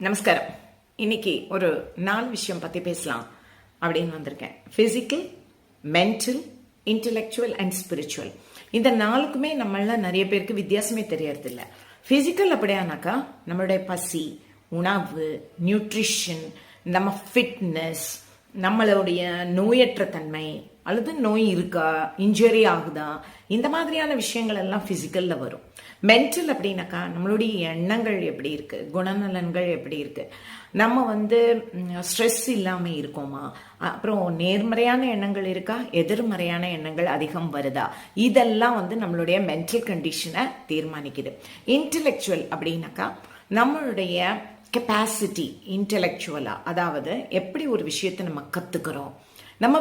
நமஸ்காரம். இன்னைக்கு ஒரு 4 விஷயம் பத்தி பேசலாம் அப்படின்னு வந்திருக்கேன். Physical, mental, intellectual and spiritual. இந்த 4க்குமே நம்மள நிறைய பேருக்கு வித்தியாசமே தெரியறது இல்லை. பிசிக்கல் அப்படியானாக்கா நம்மளுடைய பசி, உணவு, நியூட்ரிஷன், நம்ம ஃபிட்னஸ், நம்மளுடைய நோயற்ற தன்மை அல்லது நோய் இருக்கா, இன்ஜுரி ஆகுதா, இந்த மாதிரியான விஷயங்கள் எல்லாம் பிசிக்கல்ல வரும். மென்டல் அப்படின்னாக்கா நம்மளுடைய எண்ணங்கள் எப்படி இருக்கு, குணநலன்கள் எப்படி இருக்கு, நம்ம ஸ்ட்ரெஸ் இல்லாம இருக்கோமா, அப்புறம் நேர்மறையான எண்ணங்கள் இருக்கா, எதிர்மறையான எண்ணங்கள் அதிகம் வருதா, இதெல்லாம் நம்மளுடைய மென்டல் கண்டிஷனை தீர்மானிக்குது. இன்டெலெக்சுவல் அப்படின்னாக்கா நம்மளுடைய கெப்பாசிட்டி இன்டெலெக்சுவலா, அதாவது எப்படி ஒரு விஷயத்தை நம்ம கத்துக்கிறோம், நம்ம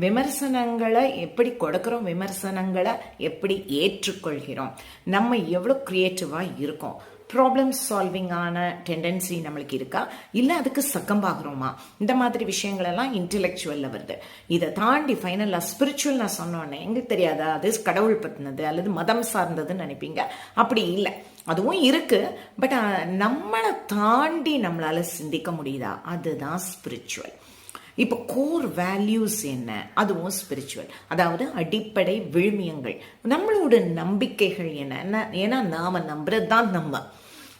விமர்சனங்களை எப்படி கொடுக்கிறோம், விமர்சனங்களை எப்படி ஏற்றுக்கொள்கிறோம், நம்ம எவ்வளவு கிரியேட்டிவா இருக்கோம், ப்ராப்ளம் சால்விங்கான டெண்டன்சி நம்மளுக்கு இருக்கா, இல்லை அதுக்கு சக்கம்பாகிறோமா, இந்த மாதிரி விஷயங்கள் எல்லாம் இன்டெலெக்சுவல்ல வருது. இதை தாண்டி ஃபைனலா ஸ்பிரிச்சுவல் நான் சொன்னோன்னே எங்களுக்கு தெரியாதா அது கடவுள் பத்தினது அல்லது மதம் சார்ந்ததுன்னு நினைப்பீங்க. அப்படி இல்லை, அதுவும் இருக்கு. பட் நம்மளை தாண்டி நம்மளால சிந்திக்க முடியுதா, அதுதான் ஸ்பிரிச்சுவல். இப்போ கோர் வேல்யூஸ் என்ன, அதுவும் ஸ்பிரிச்சுவல். அதாவது அடிப்படை விழுமியங்கள், நம்மளோட நம்பிக்கைகள் என்ன, ஏன்னா நாம நம்புறது தான் நம்ம.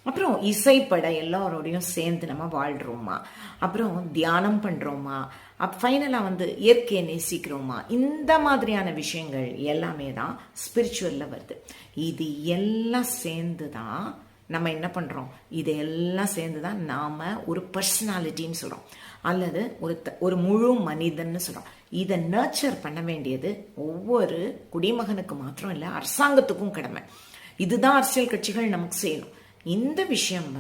அப்புறம் இசைப்பட எல்லாரோடையும் சேர்ந்து நம்ம வாழ்றோமா, அப்புறம் தியானம் பண்றோமா, ஃபைனலா இயற்கையை நேசிக்கிறோமா, இந்த மாதிரியான விஷயங்கள் எல்லாமே தான் ஸ்பிரிச்சுவல்ல வருது. இது எல்லாம் சேர்ந்துதான் நம்ம என்ன பண்றோம், இதெல்லாம் சேர்ந்துதான் நாம ஒரு பர்சனாலிட்டின்னு சொல்றோம், அல்லது ஒரு முழு மனிதன்னு சொல்றோம். இதை நர்ச்சர் பண்ண வேண்டியது ஒவ்வொரு குடிமகனுக்கு மாத்திரம் இல்லை, அரசாங்கத்துக்கும் கடமை. இதுதான் அரசியல் கட்சிகள் நமக்கு செய்யணும். இந்த விஷயம்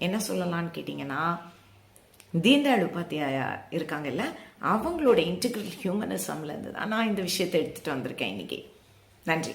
என்ன சொல்லலாம்னு கேட்டீங்கன்னா, தீன்தயாள் உபாத்யாயா இருக்காங்கல்ல, அவங்களோட இன்டெகிரல் ஹியூமனிசம்ல இருந்து தான் நான் இந்த விஷயத்தை எடுத்துட்டு வந்திருக்கேன் இன்னைக்கு. நன்றி.